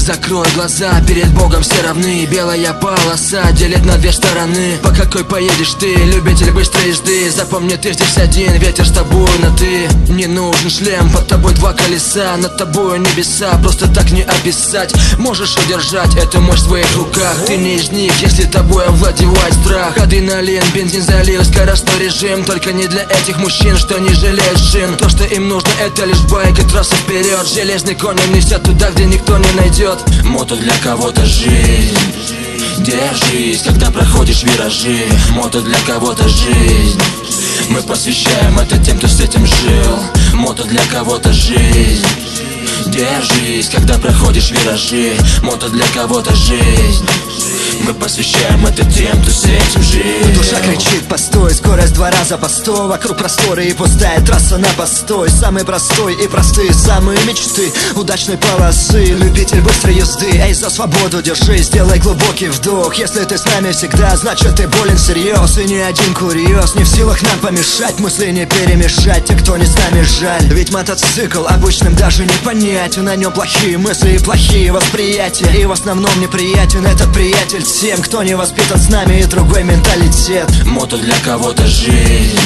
закрой глаза, перед Богом все равны. Белая полоса делит на две стороны. По какой поедешь ты, любитель быстрой езды? Запомни, ты здесь один, ветер с тобой на ты. Не нужен шлем, под тобой два колеса, над тобой небеса, просто так не описать. Можешь удержать эту мощь в своих руках. Ты не из них, если тобой овладевает страх. Адреналин, бензин залил, скоростной режим. Только не для этих мужчин, что не жалеют шин. То, что им нужно, это лишь байк и трасса вперед. Железный конь несет туда, где никто не найдет. Мото для кого-то жизнь. Держись, когда проходишь виражи. Мото для кого-то жизнь. Мы посвящаем это тем, кто с этим жил. Мото для кого-то жизнь. Держись, когда проходишь виражи. Мото для кого-то жизнь. Мы посвящаем это тем, кто с этим жил. Душа кричит постой, скорость 2 раза по 100. Вокруг просторы и пустая трасса на постой. Самый простой и простые самые мечты удачной полосы. Любитель быстрой езды, эй, за свободу держись. Сделай глубокий вдох. Если ты с нами всегда, значит ты болен всерьез. И ни один курьез не в силах нам помешать. Мысли не перемешать, те, кто не с нами, жаль. Ведь мотоцикл обычным даже не понять. На нем плохие мысли и плохие восприятия. И в основном неприятен этот приятель всем, кто не воспитан с нами, и другой менталитет. Мото для кого-то жизнь.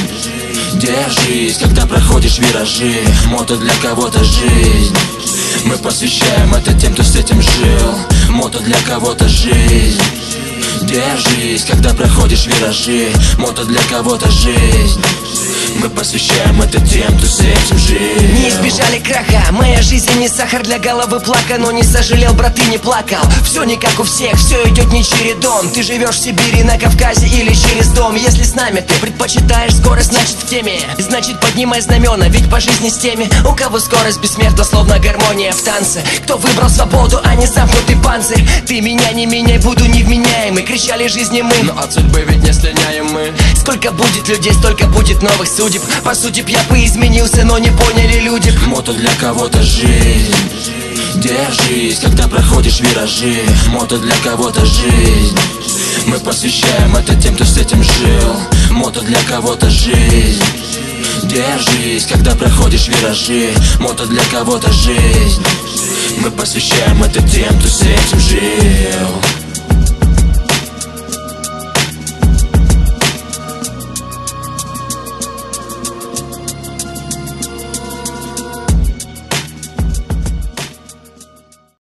Держись, когда проходишь виражи. Мото для кого-то жизнь. Мы посвящаем это тем, кто с этим жил. Мото для кого-то жизнь. Держись, когда проходишь виражи. Мото для кого-то жизнь. Мы посвящаем это тем, кто с этим жил. Не избежали краха, моя жизнь не сахар для головы плака. Но не сожалел, брат, и не плакал. Все не как у всех, все идет не чередом. Ты живешь в Сибири, на Кавказе или через дом. Если с нами ты предпочитаешь скорость, значит в теме. Значит поднимай знамена, ведь по жизни с теми, у кого скорость бессмертна, словно гармония в танце. Кто выбрал свободу, а не замкнутый панцирь. Ты меня не меняй, буду невменяемый. Кричали жизни мы, но от судьбы ведь не слиняем мы. Сколько будет людей, столько будет новых судеб. По сути б я бы изменился, но не поняли люди. Мото для кого-то жизнь. Держись, когда проходишь виражи. Мото для кого-то жизнь. Мы посвящаем это тем, кто с этим жил. Мото для кого-то жизнь. Держись, когда проходишь виражи. Мото для кого-то жизнь. Мы посвящаем это тем, кто с этим жил.